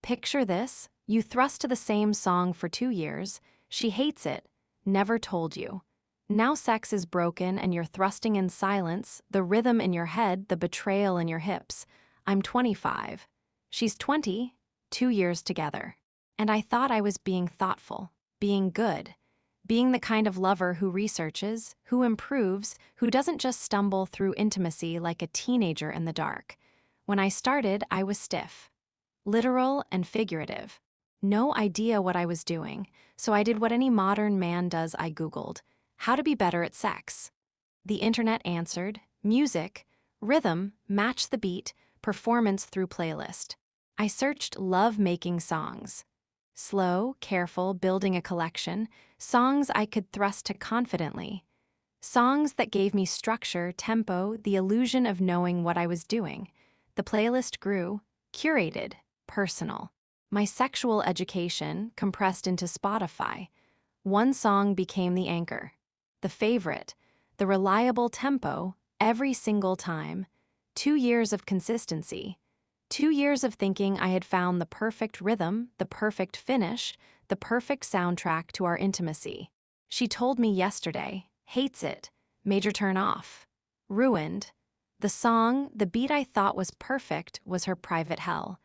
Picture this, you thrust to the same song for 2 years, she hates it, never told you. Now sex is broken and you're thrusting in silence, the rhythm in your head, the betrayal in your hips. I'm 25. She's 20, 2 years together. And I thought I was being thoughtful, being good, being the kind of lover who researches, who improves, who doesn't just stumble through intimacy like a teenager in the dark. When I started, I was stiff. Literal and figurative. No idea what I was doing, so I did what any modern man does. I Googled, how to be better at sex. The internet answered, music, rhythm, match the beat, performance through playlist. I searched love-making songs. Slow, careful, building a collection, songs I could thrust to confidently. Songs that gave me structure, tempo, the illusion of knowing what I was doing. The playlist grew, curated, personal. My sexual education compressed into Spotify. One song became the anchor, the favorite, the reliable tempo every single time. 2 years of consistency. 2 years of thinking I had found the perfect rhythm, the perfect finish, the perfect soundtrack to our intimacy. She told me yesterday, hates it, major turn off. Ruined. The song, the beat I thought was perfect, was her private hell.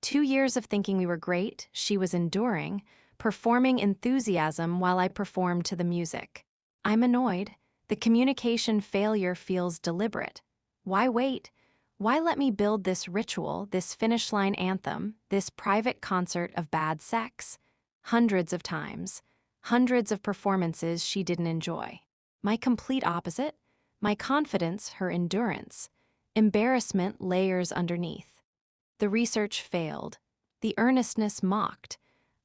2 years of thinking we were great, she was enduring, performing enthusiasm while I performed to the music. I'm annoyed. The communication failure feels deliberate. Why wait? Why let me build this ritual, this finish line anthem, this private concert of bad sex? Hundreds of times. Hundreds of performances she didn't enjoy. My complete opposite? My confidence, her endurance. Embarrassment layers underneath. The research failed. The earnestness mocked.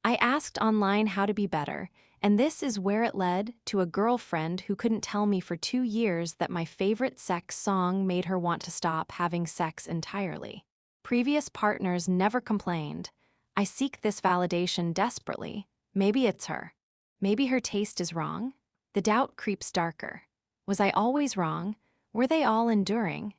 I asked online how to be better, and this is where it led to a girlfriend who couldn't tell me for 2 years that my favorite sex song made her want to stop having sex entirely. Previous partners never complained. I seek this validation desperately. Maybe it's her. Maybe her taste is wrong. The doubt creeps darker. Was I always wrong? Were they all enduring?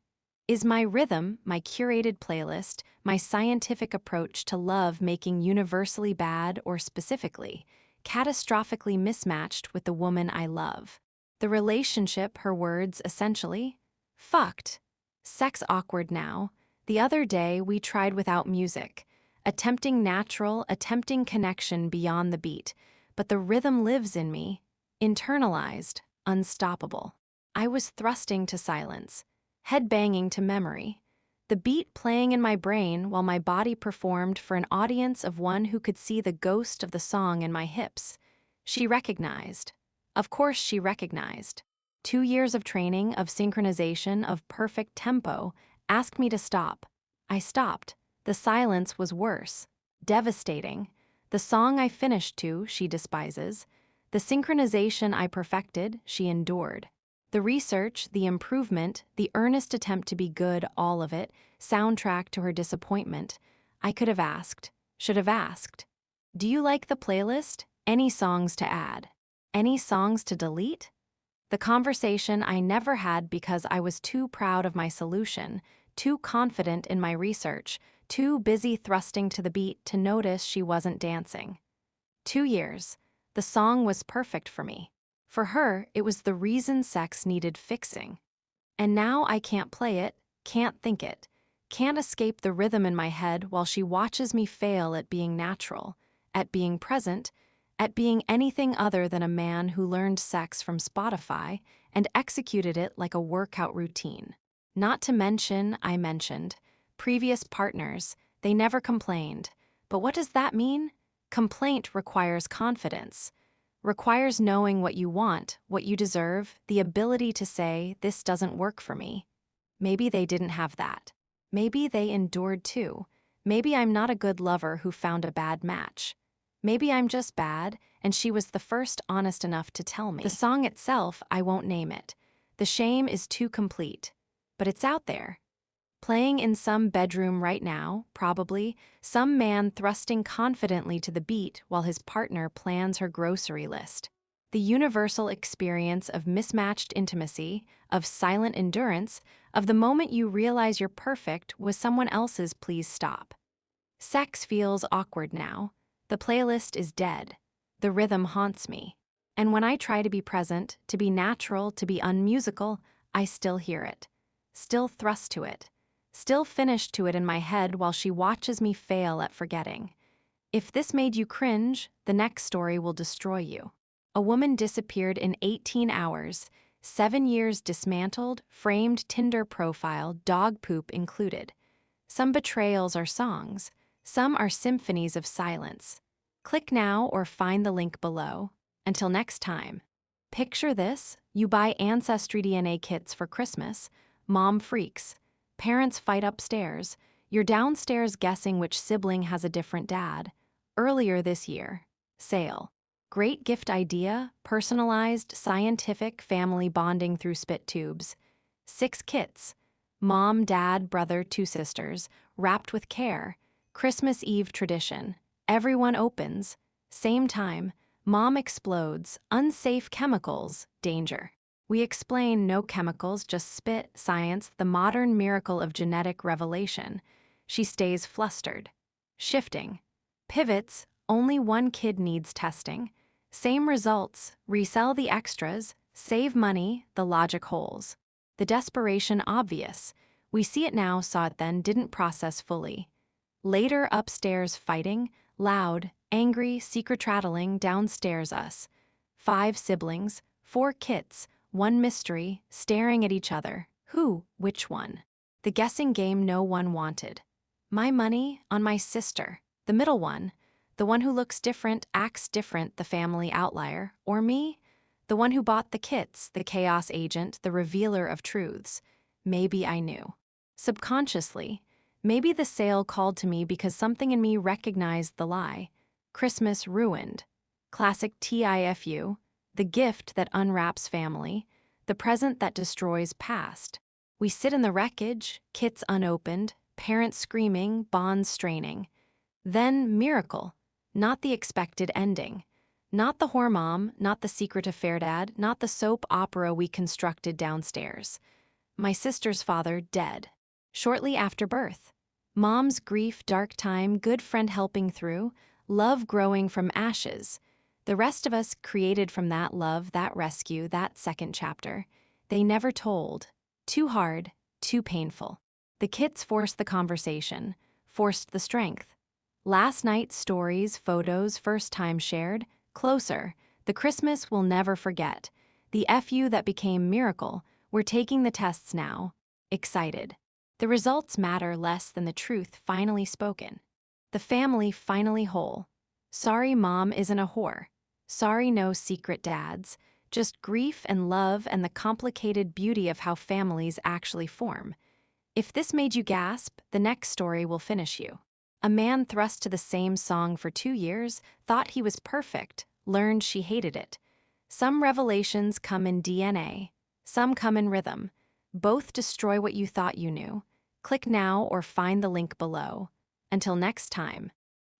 Is my rhythm, my curated playlist, my scientific approach to love making universally bad or specifically, catastrophically mismatched with the woman I love? The relationship, her words, essentially, fucked. Sex awkward now. The other day we tried without music, attempting natural, attempting connection beyond the beat, but the rhythm lives in me, internalized, unstoppable. I was thrusting to silence, head banging to memory, the beat playing in my brain while my body performed for an audience of one who could see the ghost of the song in my hips. She recognized. Of course she recognized. 2 years of training, of synchronization, of perfect tempo, asked me to stop. I stopped. The silence was worse, devastating. The song I finished to, she despises. The synchronization I perfected, she endured. The research, the improvement, the earnest attempt to be good, all of it, soundtrack to her disappointment. I could have asked, should have asked, do you like the playlist? Any songs to add? Any songs to delete? The conversation I never had because I was too proud of my solution, too confident in my research, too busy thrusting to the beat to notice she wasn't dancing. 2 years. The song was perfect for me. For her, it was the reason sex needed fixing. And now I can't play it, can't think it, can't escape the rhythm in my head while she watches me fail at being natural, at being present, at being anything other than a man who learned sex from Spotify and executed it like a workout routine. Not to mention, I mentioned, previous partners, they never complained. But what does that mean? Complaint requires confidence. Requires knowing what you want, what you deserve, the ability to say, this doesn't work for me. Maybe they didn't have that. Maybe they endured too. Maybe I'm not a good lover who found a bad match. Maybe I'm just bad, and she was the first honest enough to tell me. The song itself, I won't name it. The shame is too complete. But it's out there. Playing in some bedroom right now, probably, some man thrusting confidently to the beat while his partner plans her grocery list. The universal experience of mismatched intimacy, of silent endurance, of the moment you realize you're perfect was someone else's please stop. Sex feels awkward now. The playlist is dead. The rhythm haunts me. And when I try to be present, to be natural, to be unmusical, I still hear it. Still thrust to it. Still finish to it in my head while she watches me fail at forgetting. If this made you cringe, the next story will destroy you. A woman disappeared in 18 hours, 7 years dismantled, framed Tinder profile, dog poop included. Some betrayals are songs, some are symphonies of silence. Click now or find the link below. Until next time. Picture this: you buy Ancestry DNA kits for Christmas, mom freaks, parents fight upstairs, you're downstairs guessing which sibling has a different dad. Earlier this year. Sale. Great gift idea, personalized, scientific family bonding through spit tubes. 6 kits. Mom, dad, brother, 2 sisters, wrapped with care. Christmas Eve tradition. Everyone opens. Same time. Mom explodes. Unsafe chemicals. Danger. We explain no chemicals, just spit, science, the modern miracle of genetic revelation. She stays flustered. Shifting. Pivots. Only one kid needs testing. Same results. Resell the extras. Save money. The logic holes. The desperation obvious. We see it now, saw it then, didn't process fully. Later upstairs fighting, loud, angry, secret trattling, downstairs us. 5 siblings, 4 kits, 1 mystery, staring at each other. Who? Which one? The guessing game no one wanted. My money on my sister. The middle one. The one who looks different, acts different, the family outlier. Or me? The one who bought the kits, the chaos agent, the revealer of truths. Maybe I knew. Subconsciously. Maybe the sale called to me because something in me recognized the lie. Christmas ruined. Classic TIFU. The gift that unwraps family. The present that destroys past. We sit in the wreckage, kits unopened, parents screaming, bonds straining. Then miracle. Not the expected ending. Not the whore mom, not the secret affair dad, not the soap opera we constructed downstairs. My sister's father dead. Shortly after birth. Mom's grief, dark time, good friend helping through, love growing from ashes. The rest of us created from that love, that rescue, that second chapter. They never told. Too hard, too painful. The kits forced the conversation, forced the strength. Last night's stories, photos, first time shared, closer. The Christmas we'll never forget. The FU that became miracle. We're taking the tests now. Excited. The results matter less than the truth finally spoken. The family finally whole. Sorry mom isn't a whore. Sorry no secret dads. Just grief and love and the complicated beauty of how families actually form. If this made you gasp, the next story will finish you. A man thrust to the same song for 2 years, thought he was perfect, learned she hated it. Some revelations come in DNA. Some come in rhythm. Both destroy what you thought you knew. Click now or find the link below. Until next time.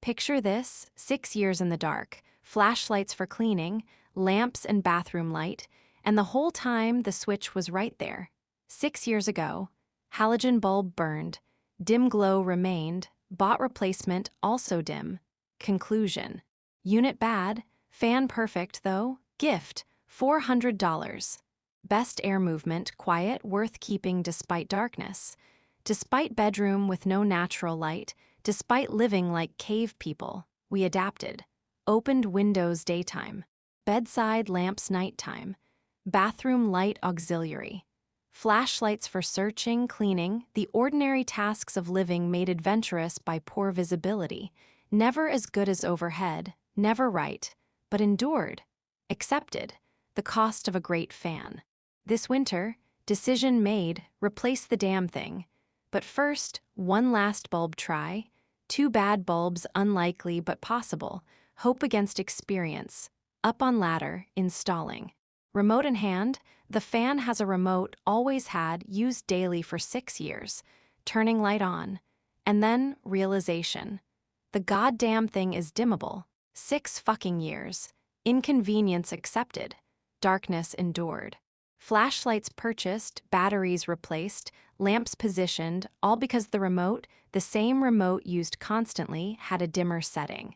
Picture this: 6 years in the dark, flashlights for cleaning, lamps and bathroom light, and the whole time the switch was right there. 6 years ago, halogen bulb burned, dim glow remained, bought replacement also dim. Conclusion. Unit bad, fan perfect though, gift, $400. Best air movement, quiet, worth keeping despite darkness. Despite bedroom with no natural light, despite living like cave people, we adapted. Opened windows daytime. Bedside lamps nighttime. Bathroom light auxiliary. Flashlights for searching, cleaning, the ordinary tasks of living made adventurous by poor visibility. Never as good as overhead, never right, but endured. Accepted. The cost of a great fan. This winter, decision made, replace the damn thing. But first, one last bulb try. 2 bad bulbs, unlikely but possible. Hope against experience. Up on ladder, installing. Remote in hand, the fan has a remote, always had, used daily for 6 years. Turning light on. And then, realization. The goddamn thing is dimmable. 6 fucking years. Inconvenience accepted. Darkness endured. Flashlights purchased, batteries replaced, lamps positioned, all because the remote, the same remote used constantly, had a dimmer setting.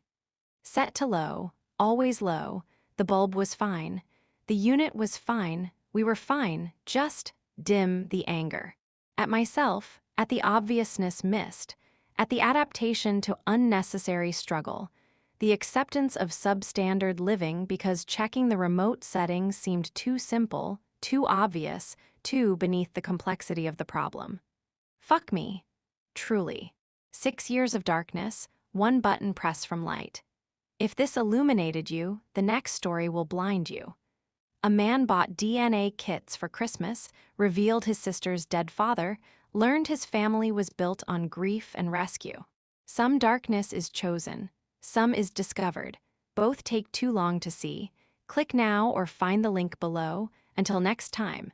Set to low, always low, the bulb was fine. The unit was fine, we were fine, just dim the anger. At myself, at the obviousness missed, at the adaptation to unnecessary struggle, the acceptance of substandard living because checking the remote setting seemed too simple, too obvious, too beneath the complexity of the problem. Fuck me. Truly. 6 years of darkness, one button press from light. If this illuminated you, the next story will blind you. A man bought DNA kits for Christmas, revealed his sister's dead father, learned his family was built on grief and rescue. Some darkness is chosen, some is discovered. Both take too long to see. Click now or find the link below. Until next time,